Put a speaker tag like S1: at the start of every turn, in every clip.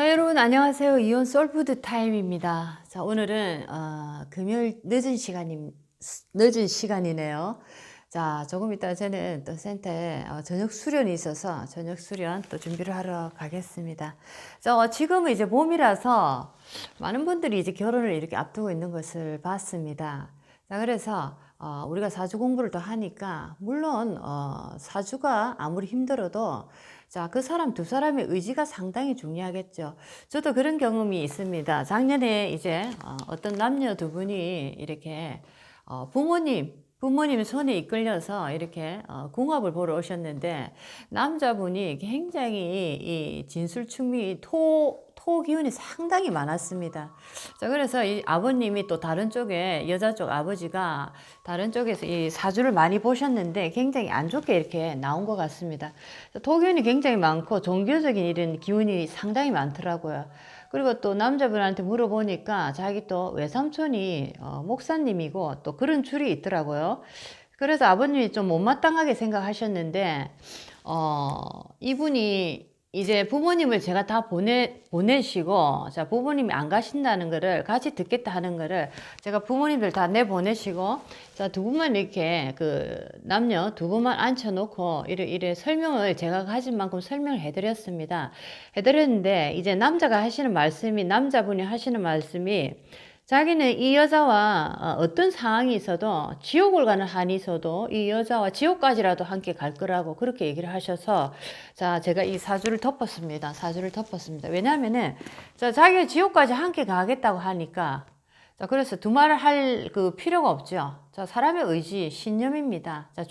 S1: 자, 여러분 안녕하세요. 이온 솔푸드 타임입니다. 자, 오늘은 금요일 늦은 시간이네요. 자, 조금 이따 저는 또 센터에 저녁 수련이 있어서 저녁 수련 또 준비를 하러 가겠습니다. 자, 지금은 이제 봄이라서 많은 분들이 이제 결혼을 이렇게 앞두고 있는 것을 봤습니다. 자, 그래서 우리가 사주 공부를 더 하니까 물론 사주가 아무리 힘들어도 자, 그 사람 두 사람의 의지가 상당히 중요하겠죠. 저도 그런 경험이 있습니다. 작년에 이제 어떤 남녀 두 분이 이렇게 부모님 손에 이끌려서 이렇게 궁합을 보러 오셨는데 남자분이 굉장히 이 진술충미 토 기운이 상당히 많았습니다. 자, 그래서 이 아버님이 또 다른 쪽에 여자 쪽 아버지가 다른 쪽에서 이 사주를 많이 보셨는데 굉장히 안 좋게 이렇게 나온 것 같습니다. 토 기운이 굉장히 많고 종교적인 이런 기운이 상당히 많더라고요. 그리고 또 남자분한테 물어보니까 자기 또 외삼촌이 목사님이고 또 그런 줄이 있더라고요. 그래서 아버님이 좀 못마땅하게 생각하셨는데 이분이 이제 부모님을 제가 다 보내시고, 자, 부모님이 안 가신다는 거를 같이 듣겠다 하는 거를 제가 부모님들 다 내보내시고, 자, 두 분만 이렇게 남녀 두 분만 앉혀놓고 이래 설명을 제가 가진 만큼 설명을 해드렸습니다. 해드렸는데, 이제 남자분이 하시는 말씀이 자기는 이 여자와 어떤 상황이 있어도 지옥을 가는 한이 있어도 이 여자와 지옥까지라도 함께 갈 거라고 그렇게 얘기를 하셔서 자, 제가 이 사주를 덮었습니다. 왜냐하면은 자, 자기가 지옥까지 함께 가겠다고 하니까 자, 그래서 두말을 할 필요가 없죠. 자, 사람의 의지, 신념입니다. 자,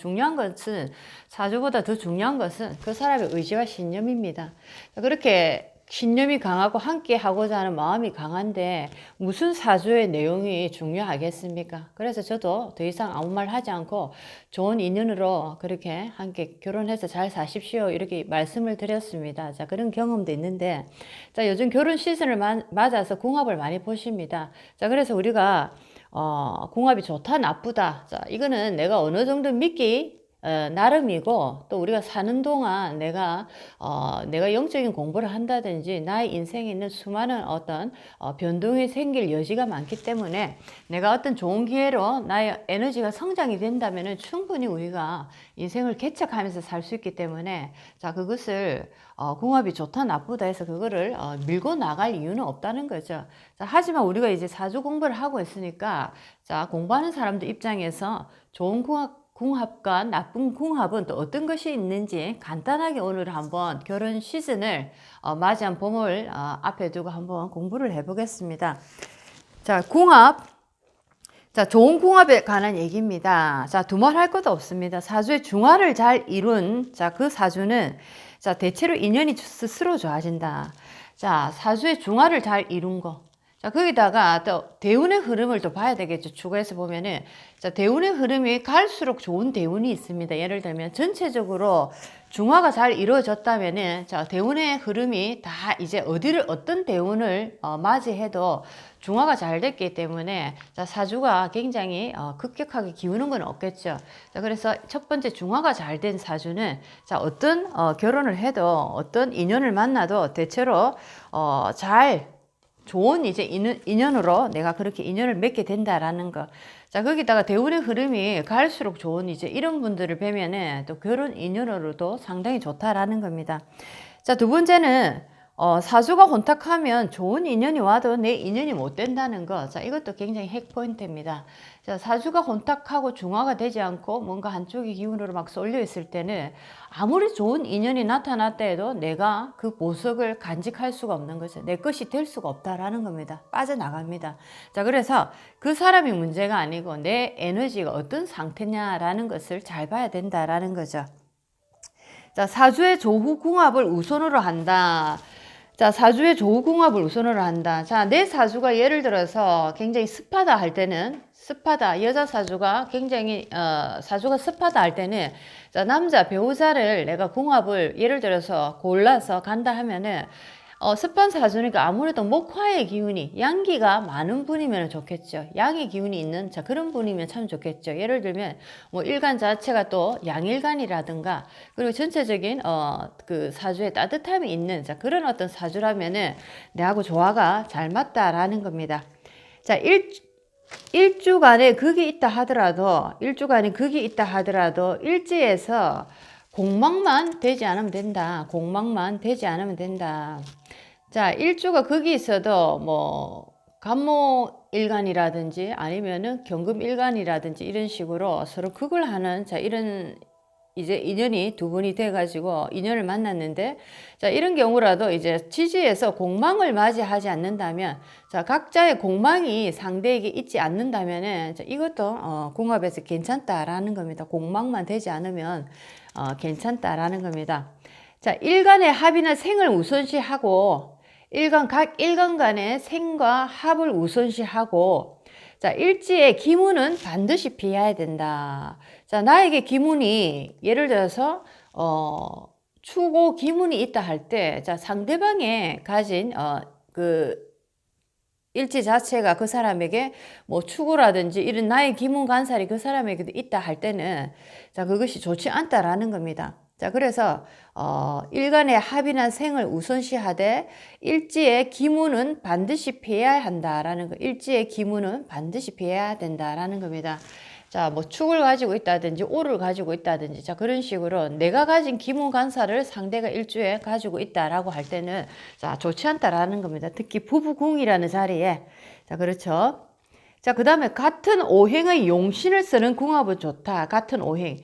S1: 사주보다 더 중요한 것은 그 사람의 의지와 신념입니다. 자, 그렇게 신념이 강하고 함께 하고자 하는 마음이 강한데 무슨 사주의 내용이 중요하겠습니까? 그래서 저도 더 이상 아무 말 하지 않고 좋은 인연으로 그렇게 함께 결혼해서 잘 사십시오 이렇게 말씀을 드렸습니다. 자, 그런 경험도 있는데 자, 요즘 결혼 시즌을 맞아서 궁합을 많이 보십니다. 자, 그래서 우리가 궁합이 좋다 나쁘다, 자, 이거는 내가 어느 정도 믿기 나름이고 또 우리가 사는 동안 내가 영적인 공부를 한다든지 나의 인생에 있는 수많은 어떤 변동이 생길 여지가 많기 때문에 내가 어떤 좋은 기회로 나의 에너지가 성장이 된다면은 충분히 우리가 인생을 개척하면서 살 수 있기 때문에 자, 그것을 궁합이 좋다 나쁘다 해서 그거를 밀고 나갈 이유는 없다는 거죠. 자, 하지만 우리가 이제 사주 공부를 하고 있으니까 자, 공부하는 사람들 입장에서 좋은 궁합과 나쁜 궁합은 또 어떤 것이 있는지 간단하게 오늘 한번 결혼 시즌을 맞이한 봄을 앞에 두고 한번 공부를 해보겠습니다. 자, 자, 좋은 궁합에 관한 얘기입니다. 자, 두말할 것도 없습니다. 사주의 중화를 잘 이룬 자, 그 사주는 자, 대체로 인연이 스스로 좋아진다. 자, 사주의 중화를 잘 이룬 거. 자, 거기다가 또 대운의 흐름을 또 봐야 되겠죠. 추가해서 보면은 자, 대운의 흐름이 갈수록 좋은 대운이 있습니다. 예를 들면 전체적으로 중화가 잘 이루어졌다면은 자, 대운의 흐름이 다 이제 어떤 대운을 맞이해도 중화가 잘 됐기 때문에 자, 사주가 굉장히 급격하게 기우는 건 없겠죠. 자, 그래서 첫 번째 중화가 잘 된 사주는 자, 어떤 결혼을 해도 어떤 인연을 만나도 대체로 좋은 이제 인연으로 내가 그렇게 인연을 맺게 된다라는 거. 자, 거기다가 대운의 흐름이 갈수록 좋은 이제 이런 분들을 뵈면은 또 결혼 인연으로도 상당히 좋다라는 겁니다. 자, 두 번째는 사주가 혼탁하면 좋은 인연이 와도 내 인연이 못 된다는 거. 자, 이것도 굉장히 핵 포인트입니다. 자, 사주가 혼탁하고 중화가 되지 않고 뭔가 한쪽의 기운으로 막 쏠려 있을 때는 아무리 좋은 인연이 나타났다 해도 내가 그 보석을 간직할 수가 없는 거죠. 내 것이 될 수가 없다라는 겁니다. 빠져나갑니다. 자, 그래서 그 사람이 문제가 아니고 내 에너지가 어떤 상태냐라는 것을 잘 봐야 된다라는 거죠. 자, 사주의 조후궁합을 우선으로 한다. 자, 사주의 조후궁합을 우선으로 한다. 자, 내 사주가 예를 들어서 굉장히 습하다 할 때는 여자 사주가 굉장히 사주가 습하다 할 때는 자, 남자 배우자를 내가 궁합을 예를 들어서 골라서 간다 하면은 습한 사주니까 아무래도 목화의 기운이 양기가 많은 분이면 좋겠죠. 양의 기운이 있는 자 그런 분이면 참 좋겠죠. 예를 들면 뭐 일간 자체가 또 양일간이라든가 그리고 전체적인 그 사주에 따뜻함이 있는 자 그런 어떤 사주라면은 내하고 조화가 잘 맞다라는 겁니다. 자 일주간에 극이 있다 하더라도 일주간에 극이 있다 하더라도 일지에서 공망만 되지 않으면 된다. 공망만 되지 않으면 된다. 자, 일주가 극이 있어도 뭐 간목일간이라든지 아니면은 경금일간이라든지 이런 식으로 서로 극을 하는 자 이런 이제 인연이 두 분이 돼가지고 인연을 만났는데 자 이런 경우라도 이제 지지에서 공망을 맞이하지 않는다면 자 각자의 공망이 상대에게 있지 않는다면은 자, 이것도 궁합에서 괜찮다라는 겁니다. 공망만 되지 않으면 괜찮다라는 겁니다. 자 일간의 합이나 생을 우선시하고 각 일간 간의 생과 합을 우선시하고 자 일지의 기문은 반드시 피해야 된다. 자 나에게 기문이 예를 들어서 추고 기문이 있다 할 때 자 상대방의 가진 그 일지 자체가 그 사람에게 뭐 추구라든지 이런 나의 기문 간살이 그 사람에게도 있다 할 때는 자 그것이 좋지 않다라는 겁니다. 자 그래서 일간의 합이나 생을 우선시하되 일지의 기문은 반드시 피해야 한다라는 거. 일지의 기문은 반드시 피해야 된다라는 겁니다. 자, 뭐 축을 가지고 있다든지 오를 가지고 있다든지 자 그런 식으로 내가 가진 기문 간사를 상대가 일주에 가지고 있다라고 할 때는 자 좋지 않다라는 겁니다. 특히 부부궁이라는 자리에 자 그렇죠. 자 그다음에 같은 오행의 용신을 쓰는 궁합은 좋다. 같은 오행.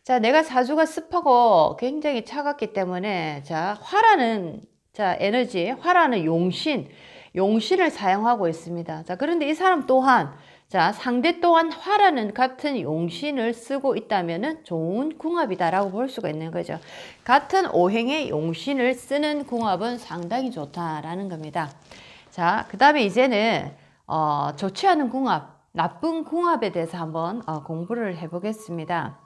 S1: 자, 내가 사주가 습하고 굉장히 차갑기 때문에 자, 화라는 자, 에너지, 화라는 용신을 사용하고 있습니다. 자, 그런데 이 사람 또한 자, 상대 또한 화라는 같은 용신을 쓰고 있다면은 좋은 궁합이다라고 볼 수가 있는 거죠. 같은 오행의 용신을 쓰는 궁합은 상당히 좋다라는 겁니다. 자, 그다음에 이제는 좋지 않은 궁합, 나쁜 궁합에 대해서 한번 공부를 해보겠습니다.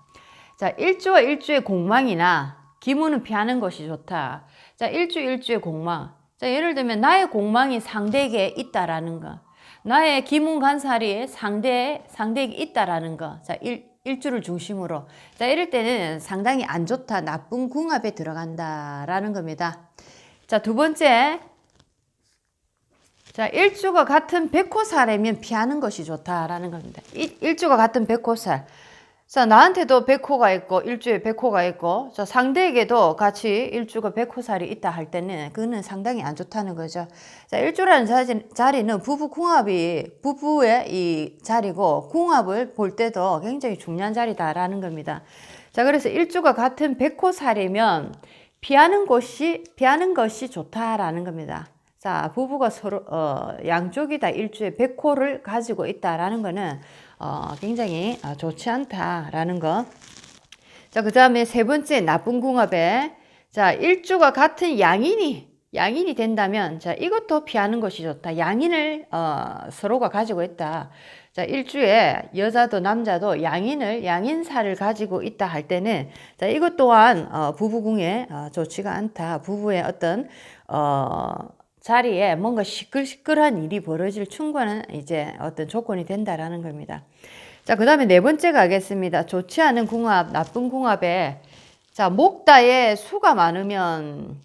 S1: 자, 일주와 일주의 공망이나 기문은 피하는 것이 좋다. 자, 일주의 공망. 자, 예를 들면 나의 공망이 상대에게 있다라는 거. 나의 기문 간살이 상대에게 있다라는 거. 자, 일주를 중심으로. 자, 이럴 때는 상당히 안 좋다. 나쁜 궁합에 들어간다라는 겁니다. 자, 두 번째. 자, 일주가 같은 백호살이면 피하는 것이 좋다라는 겁니다. 일주가 같은 백호살. 자, 나한테도 백호가 있고 일주에 백호가 있고 자, 상대에게도 같이 일주가 백호살이 있다 할 때는 그거는 상당히 안 좋다는 거죠. 자, 일주라는 자리는 부부의 이 자리고 궁합을 볼 때도 굉장히 중요한 자리다라는 겁니다. 자, 그래서 일주가 같은 백호살이면 피하는 것이 좋다라는 겁니다. 자, 부부가 서로 양쪽이 다 일주에 백호를 가지고 있다라는 거는 굉장히 좋지 않다라는 거. 자, 그 다음에 세 번째 나쁜 궁합에 자, 일주가 같은 양인이 된다면 자, 이것도 피하는 것이 좋다. 양인을 서로가 가지고 있다. 자, 일주에 여자도 남자도 양인사를 가지고 있다 할 때는 자, 이것 또한 부부궁에 좋지가 않다. 부부의 어떤 자리에 뭔가 시끌시끌한 일이 벌어질 충분한 이제 어떤 조건이 된다라는 겁니다. 자, 그 다음에 네 번째 가겠습니다. 좋지 않은 궁합, 나쁜 궁합에 자, 목다에 수가 많으면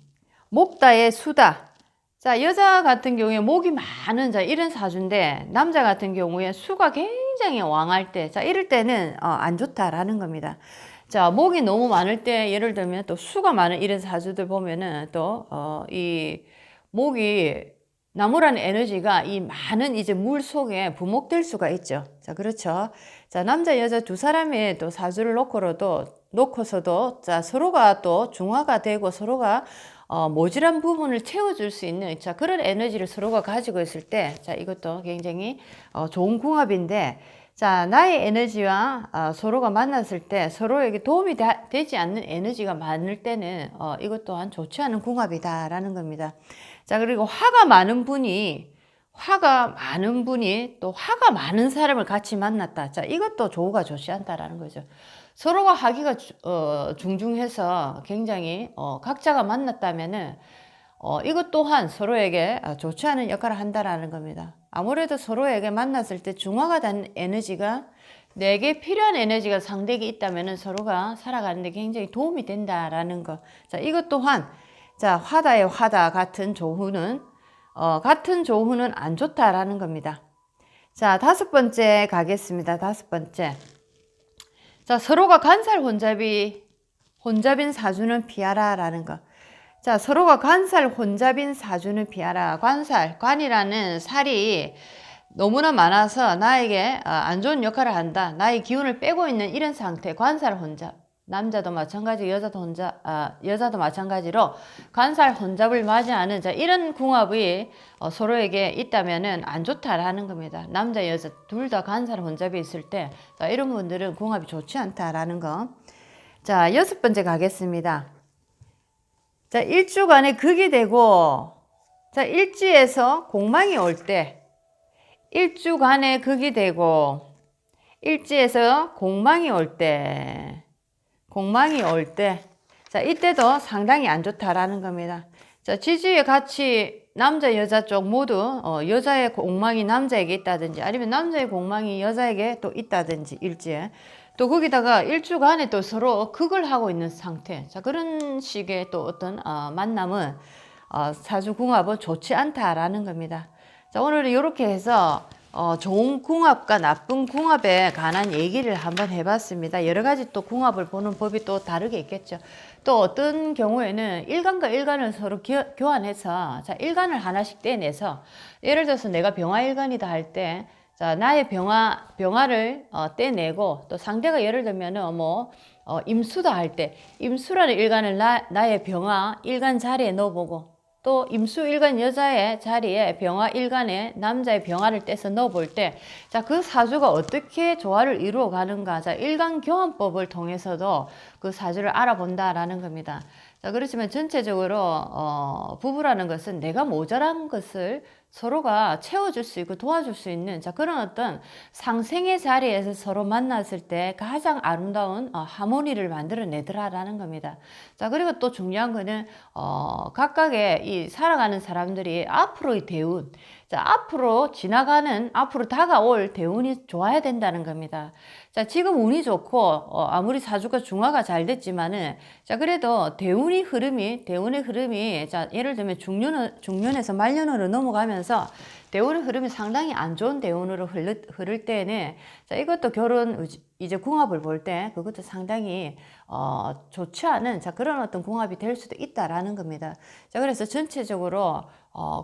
S1: 목다에 수다. 자, 여자 같은 경우에 목이 많은 자 이런 사주인데 남자 같은 경우에 수가 굉장히 왕할 때 자, 이럴 때는 안 좋다라는 겁니다. 자, 목이 너무 많을 때 예를 들면 또 수가 많은 이런 사주들 보면은 또 이 목이 나무라는 에너지가 이 많은 이제 물 속에 부목될 수가 있죠. 자, 그렇죠. 자, 남자, 여자 두 사람의 또 사주를 놓고서도 자, 서로가 또 중화가 되고 서로가 모질한 부분을 채워줄 수 있는 자, 그런 에너지를 서로가 가지고 있을 때 자, 이것도 굉장히 좋은 궁합인데 자, 나의 에너지와 서로가 만났을 때 서로에게 도움이 되지 않는 에너지가 많을 때는 이것 또한 좋지 않은 궁합이다라는 겁니다. 자, 그리고 화가 많은 분이 또 화가 많은 사람을 같이 만났다. 자, 이것도 조우가 좋지 않다라는 거죠. 서로가 하기가 중중해서 굉장히 각자가 만났다면은 이것 또한 서로에게 좋지 않은 역할을 한다라는 겁니다. 아무래도 서로에게 만났을 때 중화가 된 에너지가 내게 필요한 에너지가 상대에게 있다면 서로가 살아가는 데 굉장히 도움이 된다라는 거. 자, 이것 또한 자, 화다의 화다 같은 조후는 같은 조후는 안 좋다라는 겁니다. 자, 5번째 가겠습니다. 5번째. 자, 서로가 간살 혼잡인 사주는 피하라라는 거. 자, 서로가 간살 혼잡인 사주는 피하라. 관이라는 살이 너무나 많아서 나에게 안 좋은 역할을 한다. 나의 기운을 빼고 있는 이런 상태. 관살 혼잡. 남자도 마찬가지, 여자도 마찬가지로 관살 혼잡을 맞이하는 자, 이런 궁합이 서로에게 있다면은 안 좋다라는 겁니다. 남자, 여자 둘 다 관살 혼잡이 있을 때, 자, 이런 분들은 궁합이 좋지 않다라는 거. 자, 6번째 가겠습니다. 자, 일주간에 극이 되고, 자, 일지에서 공망이 올 때, 일주간에 극이 되고, 일지에서 공망이 올 때, 자, 이때도 상당히 안 좋다라는 겁니다. 자, 지지의 가치, 남자, 여자 쪽 모두, 여자의 공망이 남자에게 있다든지, 아니면 남자의 공망이 여자에게 또 있다든지, 일지에. 또 거기다가 일주간에 또 서로 극을 하고 있는 상태. 자, 그런 식의 또 어떤, 만남은, 사주궁합은 좋지 않다라는 겁니다. 자, 오늘은 이렇게 해서, 좋은 궁합과 나쁜 궁합에 관한 얘기를 한번 해봤습니다. 여러 가지 또 궁합을 보는 법이 또 다르게 있겠죠. 또 어떤 경우에는 일간과 일간을 서로 교환해서, 자, 일간을 하나씩 떼내서, 예를 들어서 내가 병화일간이다 할 때, 자, 나의 병화를 떼내고, 또 상대가 예를 들면은 임수다 할 때, 임수라는 일간을 나의 병화 일간 자리에 넣어보고, 또 임수 일간 여자의 자리에 병화 일간에 남자의 병화를 떼서 넣어볼 때, 자, 그 사주가 어떻게 조화를 이루어 가는가, 자, 일간 교환법을 통해서도 그 사주를 알아본다라는 겁니다. 자, 그렇지만 전체적으로 부부라는 것은 내가 모자란 것을 서로가 채워줄 수 있고 도와줄 수 있는, 자, 그런 어떤 상생의 자리에서 서로 만났을 때 가장 아름다운 하모니를 만들어내더라라는 겁니다. 자, 그리고 또 중요한 거는 각각의 이 살아가는 사람들이 앞으로의 대운, 자, 앞으로 다가올 대운이 좋아야 된다는 겁니다. 자, 지금 운이 좋고 아무리 사주가 중화가 잘 됐지만은, 자, 그래도 대운의 흐름이, 자, 예를 들면 중년에서 말년으로 넘어가면서 대운의 흐름이 상당히 안 좋은 대운으로 흐를 때에는, 자, 이것도 결혼 이제 궁합을 볼 때 그것도 상당히 좋지 않은, 자, 그런 어떤 궁합이 될 수도 있다라는 겁니다. 자, 그래서 전체적으로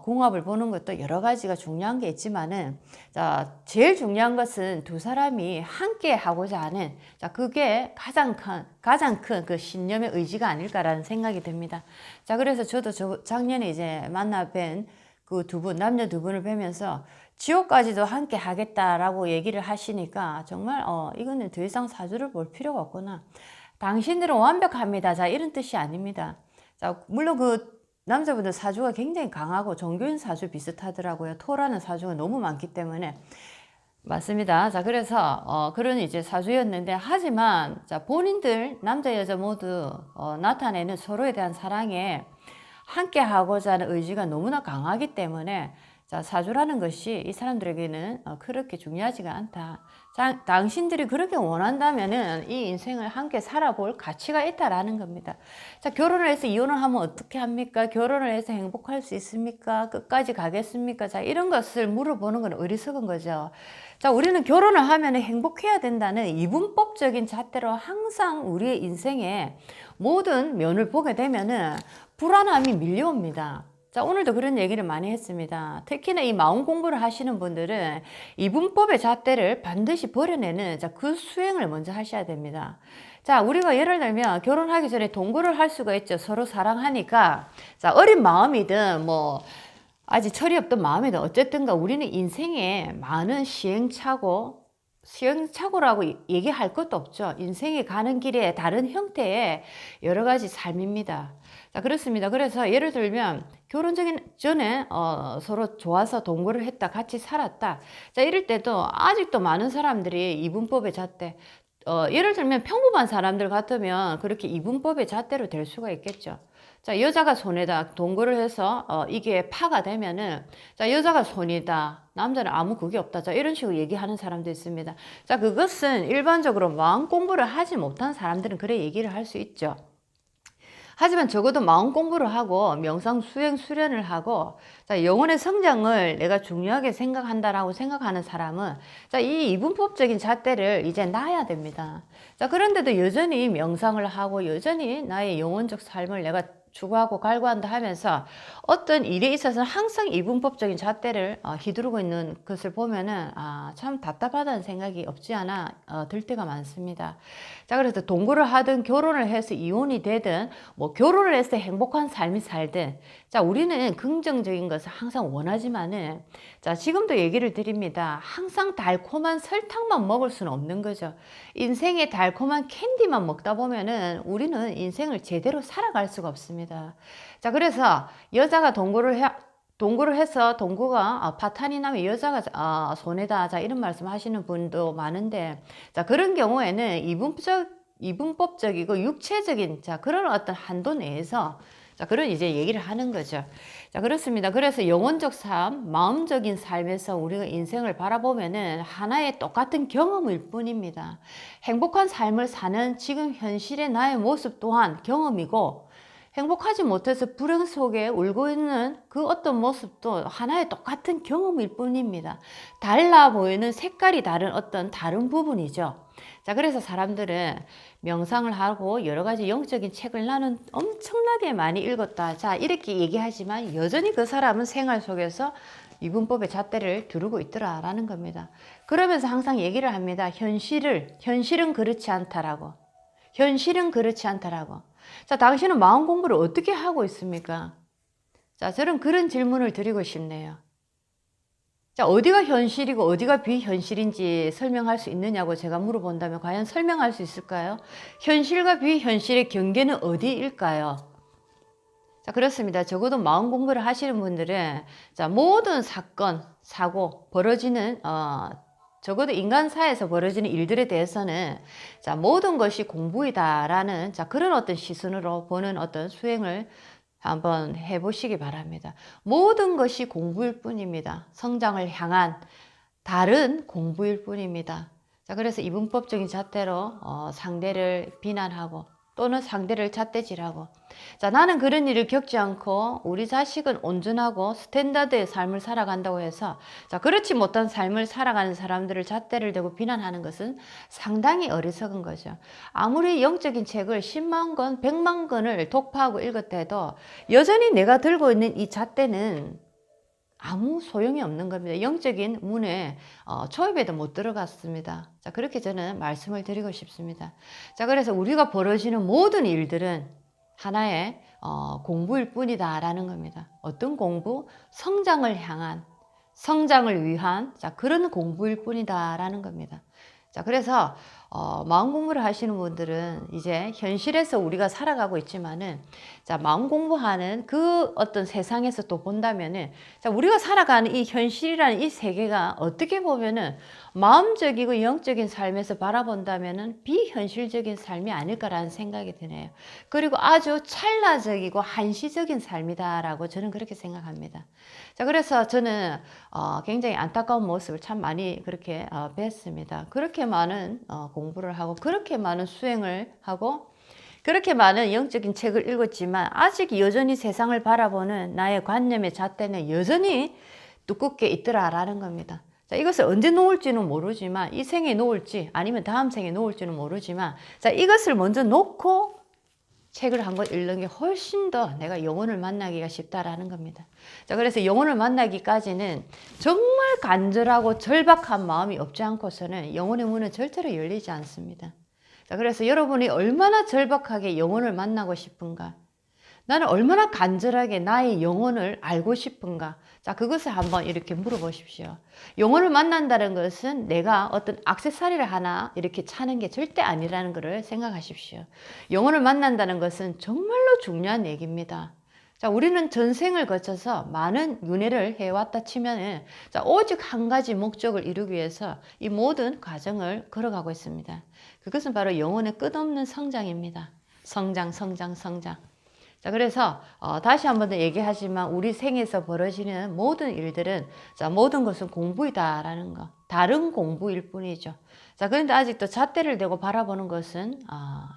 S1: 궁합을 보는 것도 여러 가지가 중요한 게 있지만은, 자, 제일 중요한 것은 두 사람이 함께 하고자 하는, 자, 그게 가장 큰 그 신념의 의지가 아닐까라는 생각이 듭니다. 자, 그래서 저도 작년에 이제 만나 뵌 그 남녀 두 분을 뵈면서 지옥까지도 함께 하겠다라고 얘기를 하시니까 정말 이거는 더 이상 사주를 볼 필요가 없구나. 당신들은 완벽합니다. 자, 이런 뜻이 아닙니다. 자, 물론 그 남자분들 사주가 굉장히 강하고 종교인 사주 비슷하더라고요. 토라는 사주가 너무 많기 때문에. 맞습니다. 자, 그래서 그런 이제 사주였는데, 하지만 자, 본인들 남자 여자 모두 나타내는 서로에 대한 사랑에 함께 하고자 하는 의지가 너무나 강하기 때문에, 자, 사주라는 것이 이 사람들에게는 그렇게 중요하지가 않다. 자, 당신들이 그렇게 원한다면은 이 인생을 함께 살아볼 가치가 있다라는 겁니다. 자, 결혼을 해서 이혼을 하면 어떻게 합니까? 결혼을 해서 행복할 수 있습니까? 끝까지 가겠습니까? 자, 이런 것을 물어보는 건 어리석은 거죠. 자, 우리는 결혼을 하면 행복해야 된다는 이분법적인 잣대로 항상 우리의 인생의 모든 면을 보게 되면은 불안함이 밀려옵니다. 자, 오늘도 그런 얘기를 많이 했습니다. 특히나 이 마음 공부를 하시는 분들은 이분법의 잣대를 반드시 버려내는, 자, 그 수행을 먼저 하셔야 됩니다. 자, 우리가 예를 들면 결혼하기 전에 동거를 할 수가 있죠. 서로 사랑하니까. 자, 어린 마음이든 아직 철이 없던 마음이든 어쨌든가 우리는 인생에 많은 시행착오라고 얘기할 것도 없죠. 인생에 가는 길에 다른 형태의 여러 가지 삶입니다. 자, 그렇습니다. 그래서 예를 들면 결혼 전에 서로 좋아서 동거를 했다, 같이 살았다. 자, 이럴 때도 아직도 많은 사람들이 이분법의 잣대, 예를 들면 평범한 사람들 같으면 그렇게 이분법의 잣대로 될 수가 있겠죠. 자, 여자가 손해다. 동거를 해서 이게 파가 되면은 자, 여자가 손이다. 남자는 아무 그게 없다. 자, 이런 식으로 얘기하는 사람도 있습니다. 자, 그것은 일반적으로 마음 공부를 하지 못한 사람들은 그래 얘기를 할 수 있죠. 하지만 적어도 마음 공부를 하고 명상 수행 수련을 하고 자, 영혼의 성장을 내가 중요하게 생각한다라고 생각하는 사람은 자, 이 이분법적인 잣대를 이제 놔야 됩니다. 자, 그런데도 여전히 명상을 하고 여전히 나의 영혼적 삶을 내가 추구하고 갈구한다 하면서 어떤 일에 있어서는 항상 이분법적인 잣대를 휘두르고 있는 것을 보면은 참 답답하다는 생각이 없지 않아 들 때가 많습니다. 자, 그래서 동거를 하든 결혼을 해서 이혼이 되든 뭐 결혼을 해서 행복한 삶이 살든 자, 우리는 긍정적인 것을 항상 원하지만은 자, 지금도 얘기를 드립니다. 항상 달콤한 설탕만 먹을 수는 없는 거죠. 인생의 달콤한 캔디만 먹다 보면은 우리는 인생을 제대로 살아갈 수가 없습니다. 자, 그래서 여자가 동거를 해서 동거가 파탄이 나면 여자가 손해다. 자, 이런 말씀 하시는 분도 많은데 자, 그런 경우에는 이분법적이고 육체적인 자, 그런 어떤 한도 내에서 자, 그런 이제 얘기를 하는 거죠. 자, 그렇습니다. 그래서 영혼적 삶, 마음적인 삶에서 우리가 인생을 바라보면은 하나의 똑같은 경험일 뿐입니다. 행복한 삶을 사는 지금 현실의 나의 모습 또한 경험이고 행복하지 못해서 불행 속에 울고 있는 그 어떤 모습도 하나의 똑같은 경험일 뿐입니다. 달라 보이는 색깔이 다른 어떤 다른 부분이죠. 자, 그래서 사람들은 명상을 하고 여러 가지 영적인 책을 나는 엄청나게 많이 읽었다. 자, 이렇게 얘기하지만 여전히 그 사람은 생활 속에서 이분법의 잣대를 두르고 있더라라는 겁니다. 그러면서 항상 얘기를 합니다. 현실은 그렇지 않다라고. 현실은 그렇지 않다라고. 자, 당신은 마음 공부를 어떻게 하고 있습니까? 자, 저는 그런 질문을 드리고 싶네요. 자, 어디가 현실이고 어디가 비현실인지 설명할 수 있느냐고 제가 물어본다면 과연 설명할 수 있을까요? 현실과 비현실의 경계는 어디일까요? 자, 그렇습니다. 적어도 마음 공부를 하시는 분들은 자, 모든 사건, 사고 벌어지는 적어도 인간사에서 벌어지는 일들에 대해서는 자, 모든 것이 공부이다라는 자, 그런 어떤 시선으로 보는 어떤 수행을 한번 해보시기 바랍니다. 모든 것이 공부일 뿐입니다. 성장을 향한 다른 공부일 뿐입니다. 자, 그래서 이분법적인 잣대로 상대를 비난하고 또는 상대를 잣대질하고 자, 나는 그런 일을 겪지 않고 우리 자식은 온전하고 스탠다드의 삶을 살아간다고 해서 자, 그렇지 못한 삶을 살아가는 사람들을 잣대를 대고 비난하는 것은 상당히 어리석은 거죠. 아무리 영적인 책을 10만 권, 100만 권을 독파하고 읽었다 해도 여전히 내가 들고 있는 이 잣대는 아무 소용이 없는 겁니다. 영적인 문에 초입에도 못 들어갔습니다. 자, 그렇게 저는 말씀을 드리고 싶습니다. 자, 그래서 우리가 벌어지는 모든 일들은 하나의 공부일 뿐이다라는 겁니다. 어떤 공부? 성장을 향한, 성장을 위한 자, 그런 공부일 뿐이다라는 겁니다. 자, 그래서 마음 공부를 하시는 분들은 이제 현실에서 우리가 살아가고 있지만은 자, 마음 공부하는 그 어떤 세상에서 또 본다면은 자, 우리가 살아가는 이 현실이라는 이 세계가 어떻게 보면은 마음적이고 영적인 삶에서 바라본다면은 비현실적인 삶이 아닐까라는 생각이 드네요. 그리고 아주 찰나적이고 한시적인 삶이다라고 저는 그렇게 생각합니다. 자, 그래서 저는 굉장히 안타까운 모습을 참 많이 그렇게 뵀습니다. 그렇게 많은 공부를 하고 그렇게 많은 수행을 하고 그렇게 많은 영적인 책을 읽었지만 아직 여전히 세상을 바라보는 나의 관념의 잣대는 여전히 두껍게 있더라라는 겁니다. 자, 이것을 언제 놓을지는 모르지만 이 생에 놓을지 아니면 다음 생에 놓을지는 모르지만 자, 이것을 먼저 놓고 책을 한 권 읽는 게 훨씬 더 내가 영혼을 만나기가 쉽다라는 겁니다. 자, 그래서 영혼을 만나기까지는 정말 간절하고 절박한 마음이 없지 않고서는 영혼의 문은 절대로 열리지 않습니다. 자, 그래서 여러분이 얼마나 절박하게 영혼을 만나고 싶은가? 나는 얼마나 간절하게 나의 영혼을 알고 싶은가? 자, 그것을 한번 이렇게 물어보십시오. 영혼을 만난다는 것은 내가 어떤 액세서리를 하나 이렇게 차는 게 절대 아니라는 것을 생각하십시오. 영혼을 만난다는 것은 정말로 중요한 얘기입니다. 자, 우리는 전생을 거쳐서 많은 윤회를 해왔다 치면은 자, 오직 한 가지 목적을 이루기 위해서 이 모든 과정을 걸어가고 있습니다. 그것은 바로 영혼의 끝없는 성장입니다. 성장, 성장, 성장. 자, 그래서 다시 한 번 더 얘기하지만 우리 생에서 벌어지는 모든 일들은 자, 모든 것은 공부이다라는 거. 다른 공부일 뿐이죠. 자, 그런데 아직도 잣대를 대고 바라보는 것은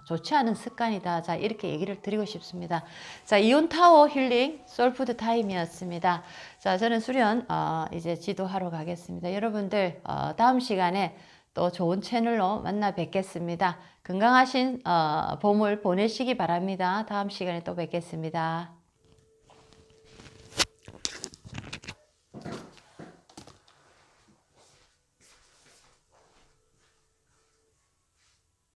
S1: 좋지 않은 습관이다. 자, 이렇게 얘기를 드리고 싶습니다. 자, 이온타워 힐링 솔푸드 타임이었습니다. 자, 저는 수련 이제 지도하러 가겠습니다. 여러분들 다음 시간에 또 좋은 채널로 만나 뵙겠습니다. 건강하신 봄을 보내시기 바랍니다. 다음 시간에 또 뵙겠습니다.